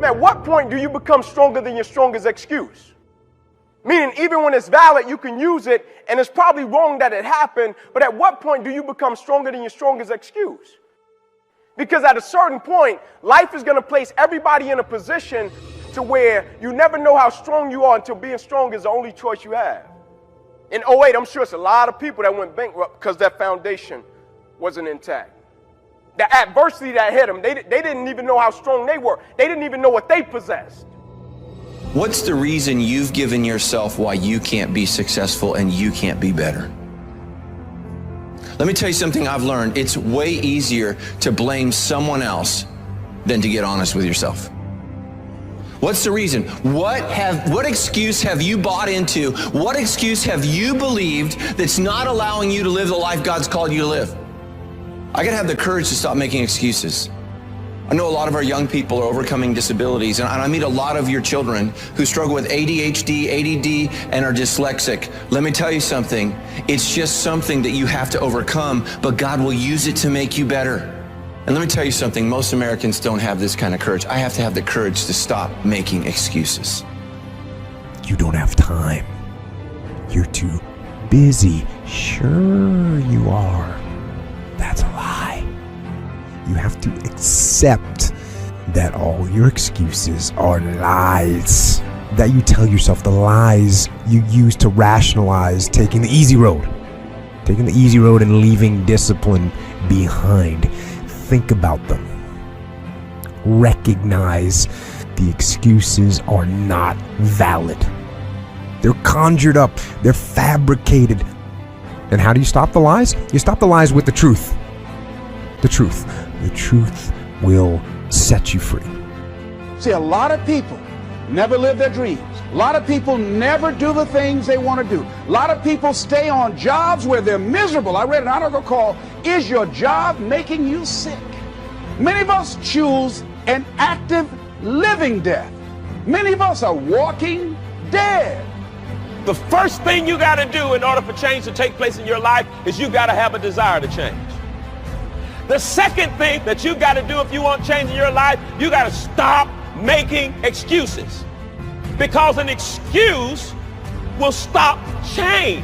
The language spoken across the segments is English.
At what point do you become stronger than your strongest excuse? Meaning, even when it's valid, you can use it, and it's probably wrong that it happened, but at what point do you become stronger than your strongest excuse? Because at a certain point, life is going to place everybody in a position to where you never know how strong you are until being strong is the only choice you have. In '08, I'm sure it's a lot of people that went bankrupt because that foundation wasn't intact. The adversity that hit them, they didn't even know how strong they were. They didn't even know what they possessed. What's the reason you've given yourself why you can't be successful and you can't be better? Let me tell you something I've learned. It's way easier to blame someone else than to get honest with yourself. What's the reason? What excuse have you bought into? What excuse have you believed that's not allowing you to live the life God's called you to live? I gotta have the courage to stop making excuses. I know a lot of our young people are overcoming disabilities, and I meet a lot of your children who struggle with ADHD, ADD, and are dyslexic. Let me tell you something. It's just something that you have to overcome, but God will use it to make you better. And let me tell you something. Most Americans don't have this kind of courage. I have to have the courage to stop making excuses. You don't have time. You're too busy. Sure you are. That's a lie. You have to accept that all your excuses are lies that you tell yourself, the lies you use to rationalize taking the easy road and leaving discipline behind. Think about them. Recognize the excuses are not valid. They're conjured up. They're fabricated. And how do you stop the lies? You stop the lies with the truth. The truth. The truth will set you free. See, a lot of people never live their dreams. A lot of people never do the things they want to do. A lot of people stay on jobs where they're miserable. I read an article called, "Is Your Job Making You Sick?" Many of us choose an active living death. Many of us are walking dead. The first thing you got to do in order for change to take place in your life is you got to have a desire to change. The second thing that you got to do if you want change in your life, you got to stop making excuses. Because an excuse will stop change.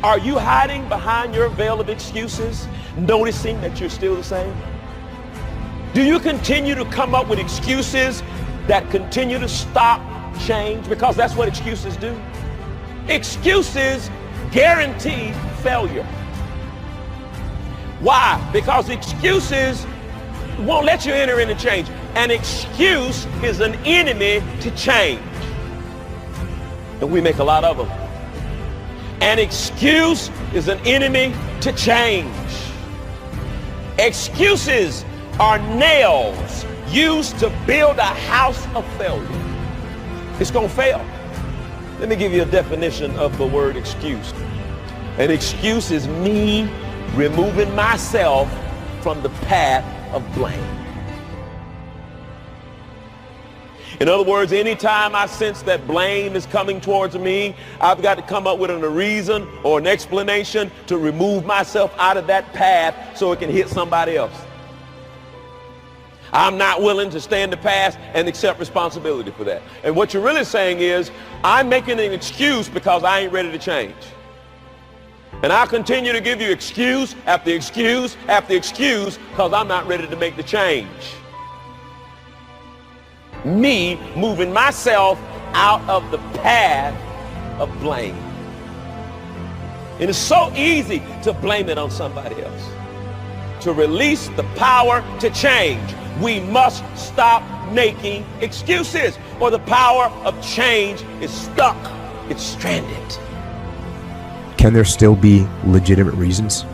Are you hiding behind your veil of excuses, noticing that you're still the same? Do you continue to come up with excuses that continue to stop change? Because that's what excuses do. Excuses guarantee failure. Why? Because excuses won't let you enter into change. An excuse is an enemy to change. And we make a lot of them. An excuse is an enemy to change. Excuses are nails used to build a house of failure. It's going to fail. Let me give you a definition of the word excuse. An excuse is me removing myself from the path of blame. In other words, anytime I sense that blame is coming towards me, I've got to come up with a reason or an explanation to remove myself out of that path so it can hit somebody else. I'm not willing to stand the past and accept responsibility for that. And what you're really saying is, I'm making an excuse because I ain't ready to change. And I'll continue to give you excuse after excuse after excuse because I'm not ready to make the change. Me moving myself out of the path of blame. And it's so easy to blame it on somebody else. To release the power to change, we must stop making excuses, or the power of change is stuck. It's stranded. Can there still be legitimate reasons?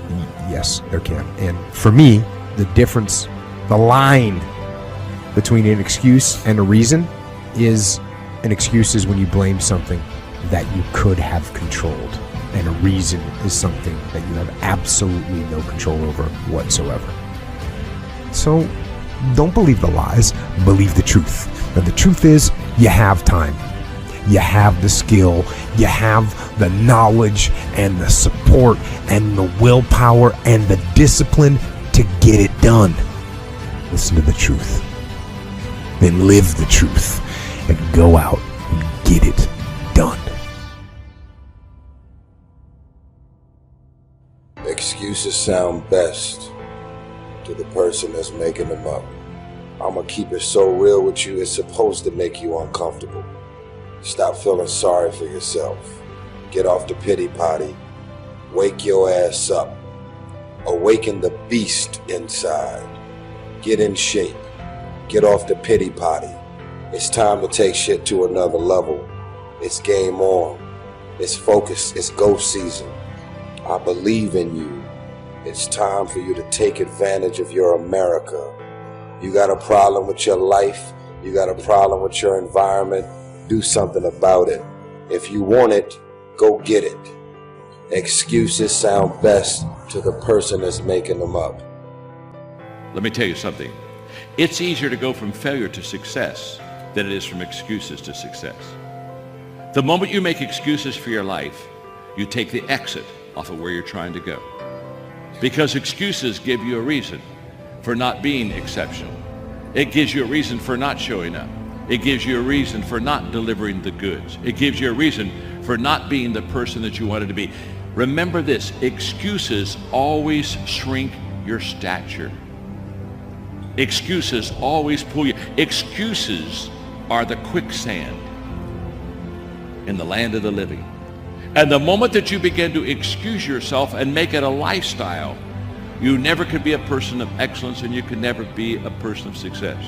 Yes, there can. And for me, the difference, the line between an excuse and a reason is, an excuse is when you blame something that you could have controlled, and a reason is something that you have absolutely no control over whatsoever. So don't believe the lies, believe the truth. And the truth is, you have time. You have the skill, you have the knowledge and the support and the willpower and the discipline to get it done. Listen to the truth. then live the truth and go out and get it done. Excuses sound best to the person that's making them up. I'm gonna keep it so real with you, it's supposed to make you uncomfortable. Stop feeling sorry for yourself. Get off the pity potty. Wake your ass up. Awaken the beast inside. Get in shape. Get off the pity potty. It's time to take shit to another level. It's game on. It's focus. It's go season. I believe in you. It's time for you to take advantage of your America. You got a problem with your life. You got a problem with your environment. Do something about it. If you want it, go get it. Excuses sound best to the person that's making them up. Let me tell you something. It's easier to go from failure to success than it is from excuses to success. The moment you make excuses for your life, you take the exit off of where you're trying to go. Because excuses give you a reason for not being exceptional. It gives you a reason for not showing up. It gives you a reason for not delivering the goods. It gives you a reason for not being the person that you wanted to be. Remember this, excuses always shrink your stature. Excuses always pull you. Excuses are the quicksand in the land of the living. And the moment that you begin to excuse yourself and make it a lifestyle, you never could be a person of excellence and you can never be a person of success.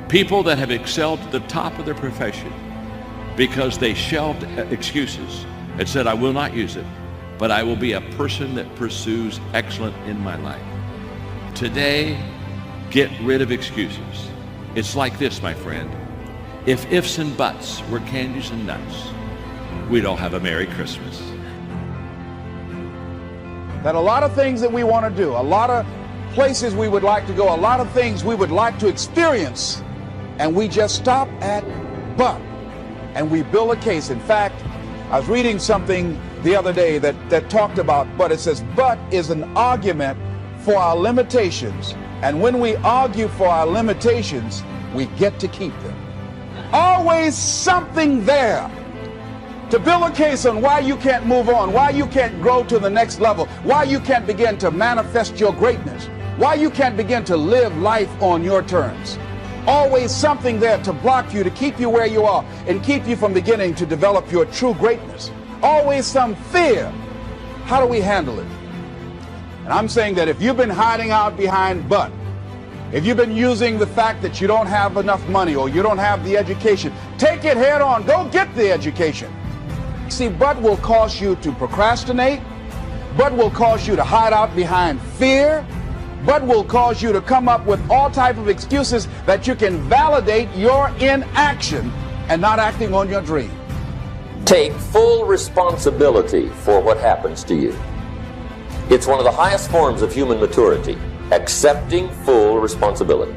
People that have excelled at the top of their profession because they shelved excuses and said, I will not use it, but I will be a person that pursues excellence in my life. Today, get rid of excuses. It's like this, my friend. If ifs and buts were candies and nuts, we'd all have a Merry Christmas. That a lot of things that we want to do, a lot of places we would like to go, a lot of things we would like to experience, and we just stop at but, and we build a case. In fact, I was reading something the other day that talked about but. It says but is an argument for our limitations, and when we argue for our limitations, we get to keep them. Always something there to build a case on why you can't move on, why you can't grow to the next level, why you can't begin to manifest your greatness, why you can't begin to live life on your terms. Always something there to block you, to keep you where you are, and keep you from beginning to develop your true greatness. Always some fear. How do we handle it? And I'm saying that if you've been hiding out behind but, if you've been using the fact that you don't have enough money or you don't have the education, take it head on. Go get the education. See, but will cause you to procrastinate. But will cause you to hide out behind fear. But will cause you to come up with all type of excuses that you can validate your inaction and not acting on your dream. Take full responsibility for what happens to you. It's one of the highest forms of human maturity, accepting full responsibility.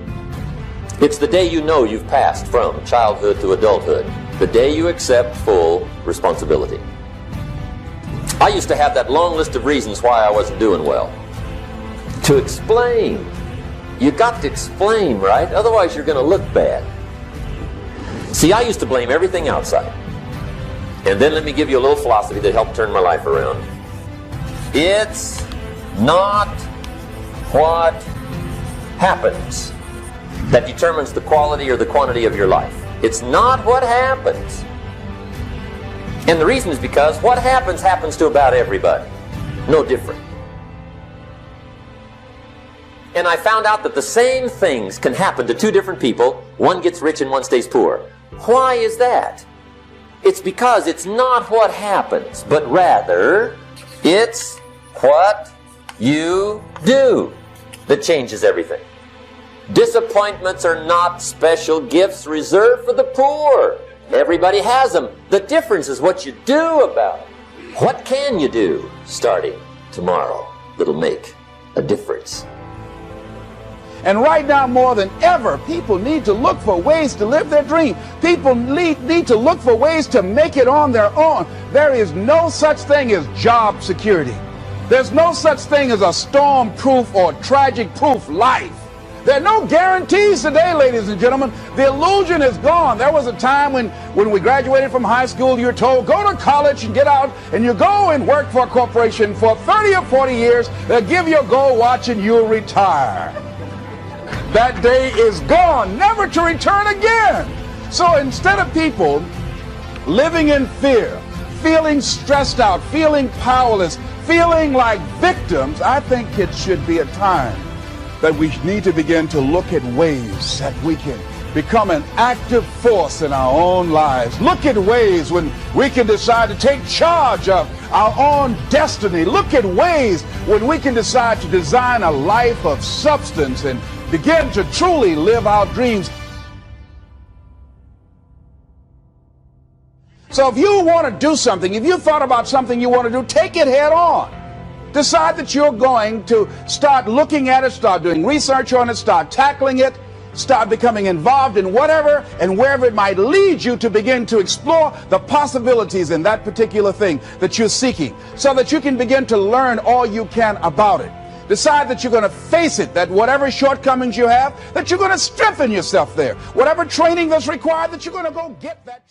It's the day you know you've passed from childhood to adulthood, the day you accept full responsibility. I used to have that long list of reasons why I wasn't doing well. To explain. You got to explain, right? Otherwise you're going to look bad. See, I used to blame everything outside. And then let me give you a little philosophy that helped turn my life around. It's not what happens that determines the quality or the quantity of your life. It's not what happens. And the reason is because what happens to about everybody. No different. And I found out that the same things can happen to two different people. One gets rich and one stays poor. Why is that? It's because it's not what happens, but rather it's what you do that changes everything. Disappointments are not special gifts reserved for the poor. Everybody has them. The difference is what you do about it. What can you do starting tomorrow that'll make a difference? And right now, more than ever, people need to look for ways to live their dream. People need to look for ways to make it on their own. There is no such thing as job security. There's no such thing as a storm-proof or tragic-proof life. There are no guarantees today, ladies and gentlemen. The illusion is gone. There was a time when we graduated from high school, you were told, go to college and get out, and you go and work for a corporation for 30 or 40 years. They'll give you a gold watch and you'll retire. That day is gone, never to return again. So instead of people living in fear, feeling stressed out, feeling powerless, feeling like victims, I think it should be a time that we need to begin to look at ways that we can become an active force in our own lives. Look at ways when we can decide to take charge of our own destiny. Look at ways when we can decide to design a life of substance and begin to truly live our dreams. So if you want to do something, if you thought about something you want to do, take it head on. Decide that you're going to start looking at it, start doing research on it, start tackling it, start becoming involved in whatever and wherever it might lead you to begin to explore the possibilities in that particular thing that you're seeking, so that you can begin to learn all you can about it. Decide that you're going to face it, that whatever shortcomings you have, that you're going to strengthen yourself there. Whatever training that's required, that you're going to go get that.